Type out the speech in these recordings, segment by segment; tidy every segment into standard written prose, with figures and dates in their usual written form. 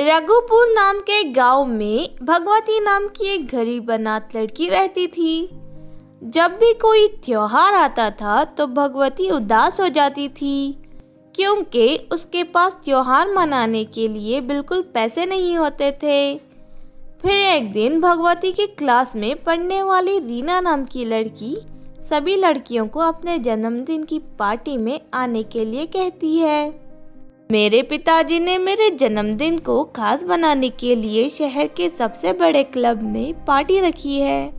रघुपुर नाम के गांव में भगवती नाम की एक गरीब अनाथ लड़की रहती थी। जब भी कोई त्योहार आता था तो भगवती उदास हो जाती थी, क्योंकि उसके पास त्योहार मनाने के लिए बिल्कुल पैसे नहीं होते थे। फिर एक दिन भगवती की क्लास में पढ़ने वाली रीना नाम की लड़की सभी लड़कियों को अपने जन्मदिन की पार्टी में आने के लिए कहती है। मेरे पिताजी ने मेरे जन्मदिन को खास बनाने के लिए शहर के सबसे बड़े क्लब में पार्टी रखी है।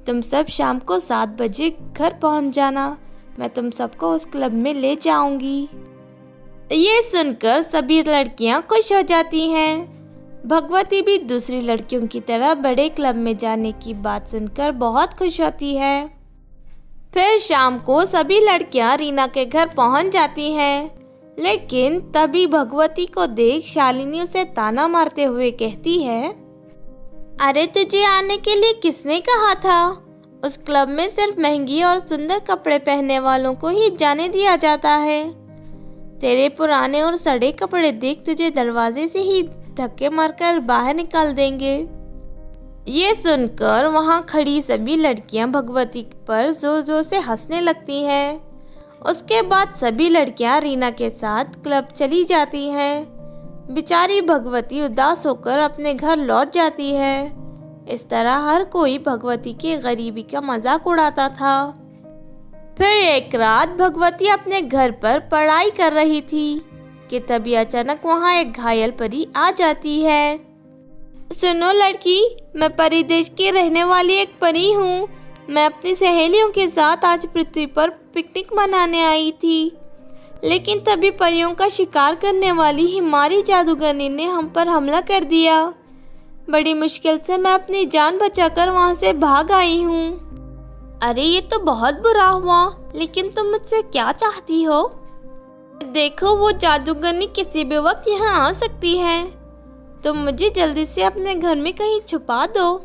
तुम सब शाम को 7 बजे घर पहुंच जाना, मैं तुम सबको उस क्लब में ले जाऊंगी। ये सुनकर सभी लड़कियां खुश हो जाती हैं। भगवती भी दूसरी लड़कियों की तरह बड़े क्लब में जाने की बात सुनकर बहुत खुश होती है। फिर शाम को सभी लड़कियां रीना के घर पहुंच जाती हैं, लेकिन तभी भगवती को देख शालिनी उसे ताना मारते हुए कहती है, अरे तुझे आने के लिए किसने कहा था? उस क्लब में सिर्फ महंगी और सुंदर कपड़े पहनने वालों को ही जाने दिया जाता है। तेरे पुराने और सड़े कपड़े देख तुझे दरवाजे से ही धक्के मारकर बाहर निकाल देंगे। ये सुनकर वहाँ खड़ी सभी लड़कियां भगवती पर जोर जोर से हंसने लगती हैं। उसके बाद सभी लड़कियां रीना के साथ क्लब चली जाती हैं। बेचारी भगवती उदास होकर अपने घर लौट जाती है। इस तरह हर कोई भगवती की गरीबी का मजाक उड़ाता था। फिर एक रात भगवती अपने घर पर पढ़ाई कर रही थी कि तभी अचानक वहाँ एक घायल परी आ जाती है। सुनो लड़की, मैं परी देश की रहने वाली एक परी हूँ। मैं अपनी सहेलियों के साथ आज पृथ्वी पर पिकनिक मनाने आई थी, लेकिन तभी परियों का शिकार करने वाली हिमारी जादूगरनी ने हम पर हमला कर दिया। बड़ी मुश्किल से मैं अपनी जान बचाकर वहां से भाग आई हूँ। अरे ये तो बहुत बुरा हुआ, लेकिन तुम मुझसे क्या चाहती हो? देखो, वो जादूगरनी किसी भी वक्त यहाँ आ सकती है। तुम मुझे जल्दी से अपने घर में कहीं छुपा दो।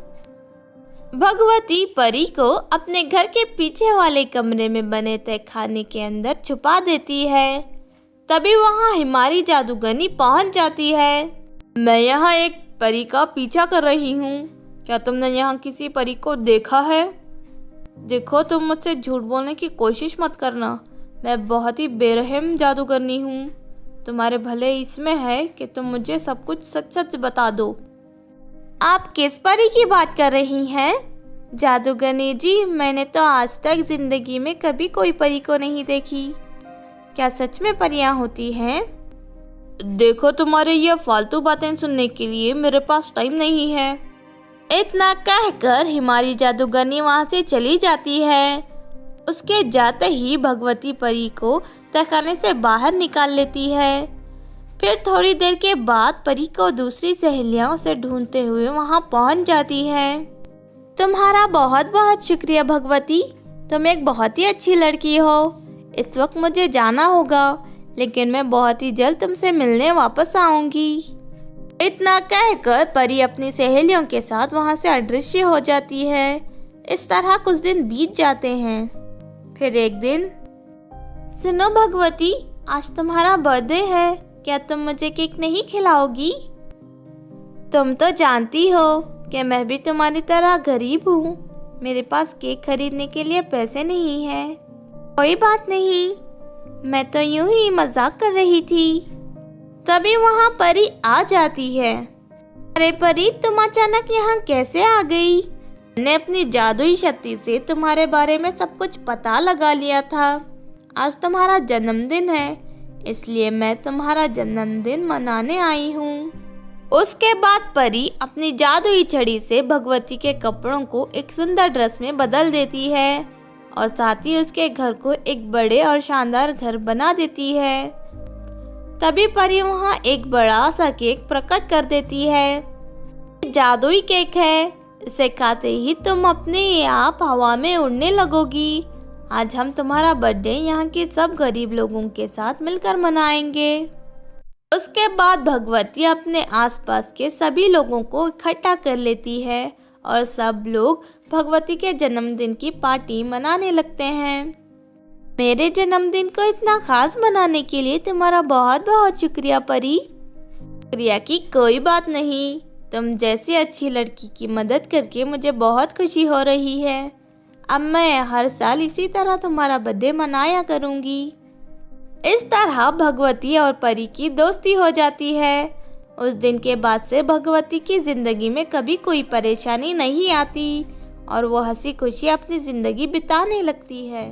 भगवती परी को अपने घर के पीछे वाले कमरे में बने तय खाने के अंदर छुपा देती है। तभी वहां हिमारी जादूगरनी पहुंच जाती है। मैं यहाँ एक परी का पीछा कर रही हूँ। क्या तुमने यहाँ किसी परी को देखा है? देखो, तुम मुझसे झूठ बोलने की कोशिश मत करना। मैं बहुत ही बेरहम जादूगरनी हूँ। तुम्हारे भले इसमें है कि तुम मुझे सब कुछ सच सच बता दो। आप किस परी की बात कर रही हैं? जादूगरनी जी, मैंने तो आज तक जिंदगी में कभी कोई परी को नहीं देखी। क्या सच में परियां होती हैं? देखो, तुम्हारे ये फालतू बातें सुनने के लिए मेरे पास टाइम नहीं है। इतना कहकर हिमारी जादूगरनी वहां से चली जाती है। उसके जाते ही भगवती परी को तहखाने से बाहर निकाल लेती है। फिर थोड़ी देर के बाद परी को दूसरी सहेलियां उसे ढूंढते हुए वहां पहुंच जाती हैं। तुम्हारा बहुत बहुत शुक्रिया भगवती, तुम एक बहुत ही अच्छी लड़की हो। इस वक्त मुझे जाना होगा, लेकिन मैं बहुत ही जल्द तुमसे मिलने वापस आऊंगी। इतना कहकर परी अपनी सहेलियों के साथ वहां से अदृश्य हो जाती है। इस तरह कुछ दिन बीत जाते हैं। फिर एक दिन, सुनो भगवती, आज तुम्हारा बर्थडे है, क्या तुम मुझे केक नहीं खिलाओगी? तुम तो जानती हो कि मैं भी तुम्हारी तरह गरीब हूँ। मेरे पास केक खरीदने के लिए पैसे नहीं है। कोई बात नहीं, मैं तो यूं ही मजाक कर रही थी। तभी वहाँ परी आ जाती है। अरे परी, तुम अचानक यहाँ कैसे आ गई? मैंने अपनी जादुई शक्ति से तुम्हारे बारे में सब कुछ पता लगा लिया था। आज तुम्हारा जन्मदिन है, इसलिए मैं तुम्हारा जन्मदिन मनाने आई हूँ। उसके बाद परी अपनी जादुई छड़ी से भगवती के कपड़ों को एक सुंदर ड्रेस में बदल देती है और साथ ही उसके घर को एक बड़े और शानदार घर बना देती है। तभी परी वहाँ एक बड़ा सा केक प्रकट कर देती है। जादुई केक है, इसे खाते ही तुम अपने आप हवा में उड़ने लगोगी। आज हम तुम्हारा बर्थडे यहाँ के सब गरीब लोगों के साथ मिलकर मनाएंगे। उसके बाद भगवती अपने आसपास के सभी लोगों को इकट्ठा कर लेती है और सब लोग भगवती के जन्मदिन की पार्टी मनाने लगते हैं। मेरे जन्मदिन को इतना खास मनाने के लिए तुम्हारा बहुत बहुत शुक्रिया परी। प्रिया की कोई बात नहीं, तुम जैसी अच्छी लड़की की मदद करके मुझे बहुत खुशी हो रही है। अब मैं हर साल इसी तरह तुम्हारा बर्थडे मनाया करूँगी। इस तरह भगवती और परी की दोस्ती हो जाती है। उस दिन के बाद से भगवती की ज़िंदगी में कभी कोई परेशानी नहीं आती और वो हंसी खुशी अपनी ज़िंदगी बिताने लगती है।